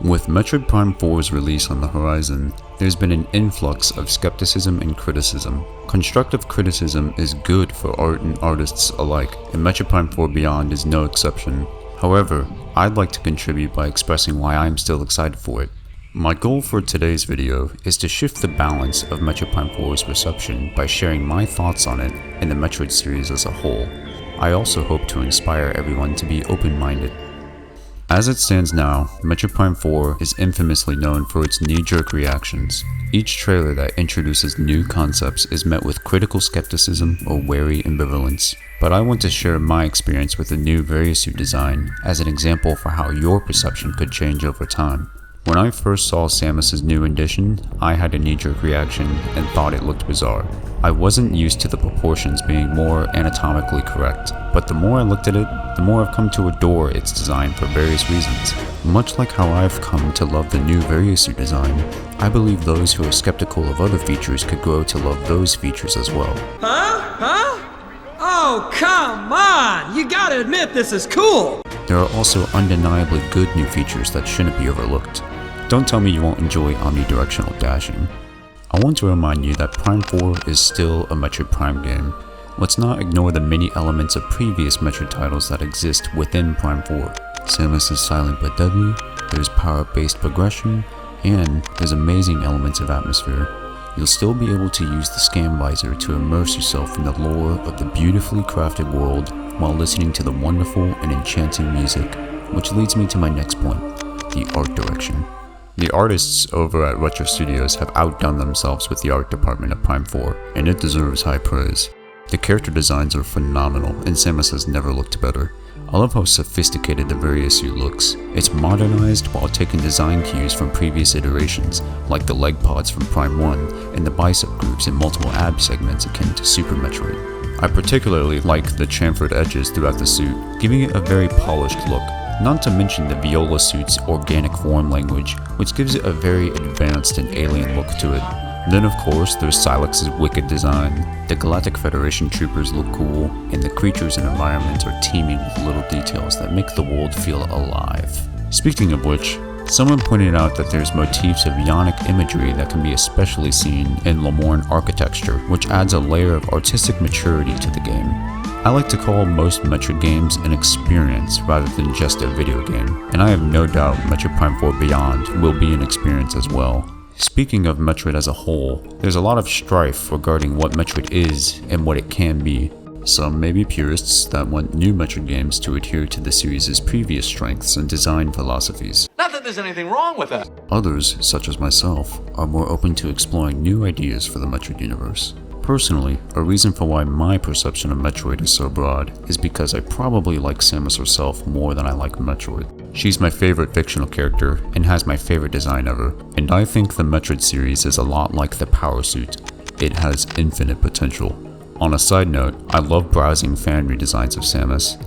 With Metroid Prime 4's release on the horizon, there's been an influx of skepticism and criticism. Constructive criticism is good for art and artists alike, and Metroid Prime 4 Beyond is no exception. However, I'd like to contribute by expressing why I'm still excited for it. My goal for today's video is to shift the balance of Metroid Prime 4's reception by sharing my thoughts on it and the Metroid series as a whole. I also hope to inspire everyone to be open-minded. As it stands now, Metroid Prime 4 is infamously known for its knee-jerk reactions. Each trailer that introduces new concepts is met with critical skepticism or wary ambivalence. But I want to share my experience with the new Variosuit design as an example for how your perception could change over time. When I first saw Samus's new edition, I had a knee-jerk reaction and thought it looked bizarre. I wasn't used to the proportions being more anatomically correct, but the more I looked at it, the more I've come to adore its design for various reasons. Much like how I've come to love the new Variosuit design, I believe those who are skeptical of other features could grow to love those features as well. Huh? Oh, come on! You gotta admit this is cool! There are also undeniably good new features that shouldn't be overlooked. Don't tell me you won't enjoy omnidirectional dashing. I want to remind you that Prime 4 is still a Metroid Prime game. Let's not ignore the many elements of previous Metroid titles that exist within Prime 4. Samus is silent but deadly, there's power-based progression, and there's amazing elements of atmosphere. You'll still be able to use the scan visor to immerse yourself in the lore of the beautifully crafted world while listening to the wonderful and enchanting music, which leads me to my next point, the art direction. The artists over at Retro Studios have outdone themselves with the art department of Prime 4, and it deserves high praise. The character designs are phenomenal, and Samus has never looked better. I love how sophisticated the Variosuit looks. It's modernized while taking design cues from previous iterations, like the leg pods from Prime 1 and the bicep grooves and multiple ab segments akin to Super Metroid. I particularly like the chamfered edges throughout the suit, giving it a very polished look. Not to mention the Viola suit's organic form language, which gives it a very advanced and alien look to it. Then of course there's Silex's wicked design. The Galactic Federation troopers look cool, and the creatures and environment are teeming with little details that make the world feel alive. Speaking of which, someone pointed out that there's motifs of Ionic imagery that can be especially seen in Lemorne architecture, which adds a layer of artistic maturity to the game. I like to call most Metroid games an experience rather than just a video game, and I have no doubt Metroid Prime 4 Beyond will be an experience as well. Speaking of Metroid as a whole, there's a lot of strife regarding what Metroid is and what it can be. Some may be purists that want new Metroid games to adhere to the series' previous strengths and design philosophies. Not that there's anything wrong with that. Others, such as myself, are more open to exploring new ideas for the Metroid universe. Personally, a reason for why my perception of Metroid is so broad is because I probably like Samus herself more than I like Metroid. She's my favorite fictional character and has my favorite design ever, and I think the Metroid series is a lot like the Power Suit. It has infinite potential. On a side note, I love browsing fan redesigns of Samus.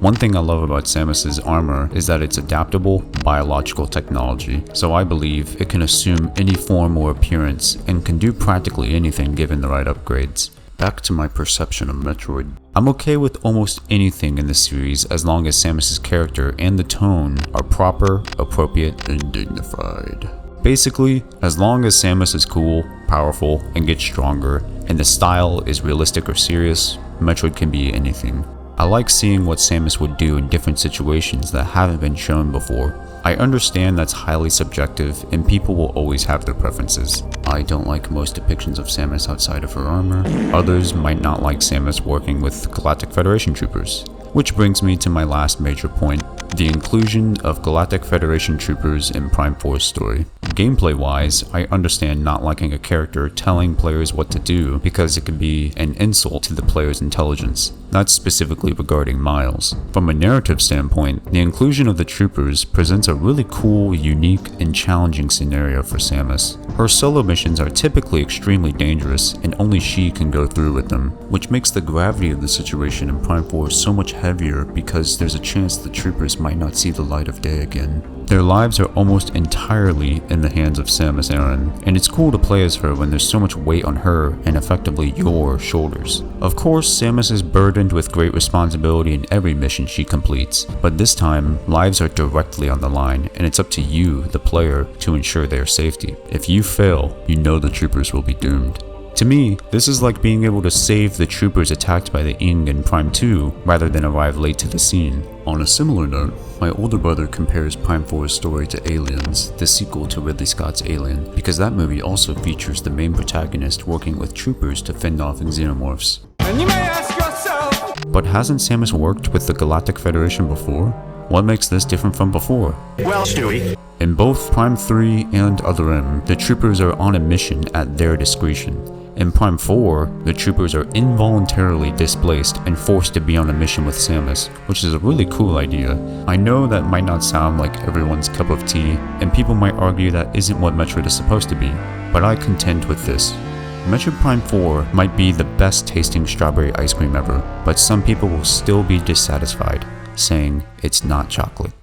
One thing I love about Samus's armor is that it's adaptable biological technology, so I believe it can assume any form or appearance and can do practically anything given the right upgrades. Back to my perception of Metroid. I'm okay with almost anything in the series as long as Samus's character and the tone are proper, appropriate, and dignified. Basically, as long as Samus is cool, powerful, and gets stronger, and the style is realistic or serious, Metroid can be anything. I like seeing what Samus would do in different situations that haven't been shown before. I understand that's highly subjective and people will always have their preferences. I don't like most depictions of Samus outside of her armor. Others might not like Samus working with Galactic Federation troopers. Which brings me to my last major point, the inclusion of Galactic Federation troopers in Prime 4's story. Gameplay-wise, I understand not liking a character telling players what to do because it could be an insult to the player's intelligence. That's specifically regarding Miles. From a narrative standpoint, the inclusion of the troopers presents a really cool, unique, and challenging scenario for Samus. Her solo missions are typically extremely dangerous, and only she can go through with them, which makes the gravity of the situation in Prime 4 so much heavier because there's a chance the troopers might not see the light of day again. Their lives are almost entirely in the hands of Samus Aran, and it's cool to play as her when there's so much weight on her and effectively your shoulders. Of course, Samus is burdened with great responsibility in every mission she completes, but this time, lives are directly on the line, and it's up to you, the player, to ensure their safety. If you fail, you know the troopers will be doomed. To me, this is like being able to save the troopers attacked by the Ing in Prime 2 rather than arrive late to the scene. On a similar note, my older brother compares Prime 4's story to Aliens, the sequel to Ridley Scott's Alien, because that movie also features the main protagonist working with troopers to fend off xenomorphs. And you may ask yourself, But hasn't Samus worked with the Galactic Federation before? What makes this different from before? Well, Stewie. In both Prime 3 and Other M, the troopers are on a mission at their discretion. In Prime 4, the troopers are involuntarily displaced and forced to be on a mission with Samus, which is a really cool idea. I know that might not sound like everyone's cup of tea, and people might argue that isn't what Metroid is supposed to be, but I contend with this. Metroid Prime 4 might be the best tasting strawberry ice cream ever, but some people will still be dissatisfied, saying it's not chocolate.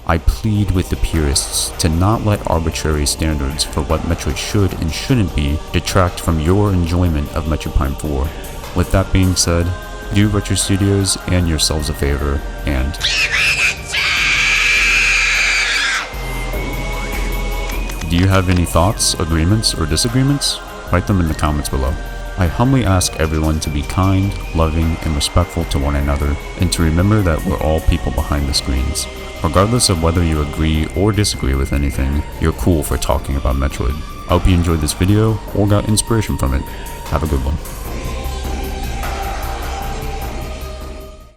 I plead with the purists to not let arbitrary standards for what Metroid should and shouldn't be detract from your enjoyment of Metroid Prime 4. With that being said, do Retro Studios and yourselves a favor, and do you have any thoughts, agreements, or disagreements? Write them in the comments below. I humbly ask everyone to be kind, loving, and respectful to one another, and to remember that we're all people behind the screens. Regardless of whether you agree or disagree with anything, you're cool for talking about Metroid. I hope you enjoyed this video or got inspiration from it. Have a good one.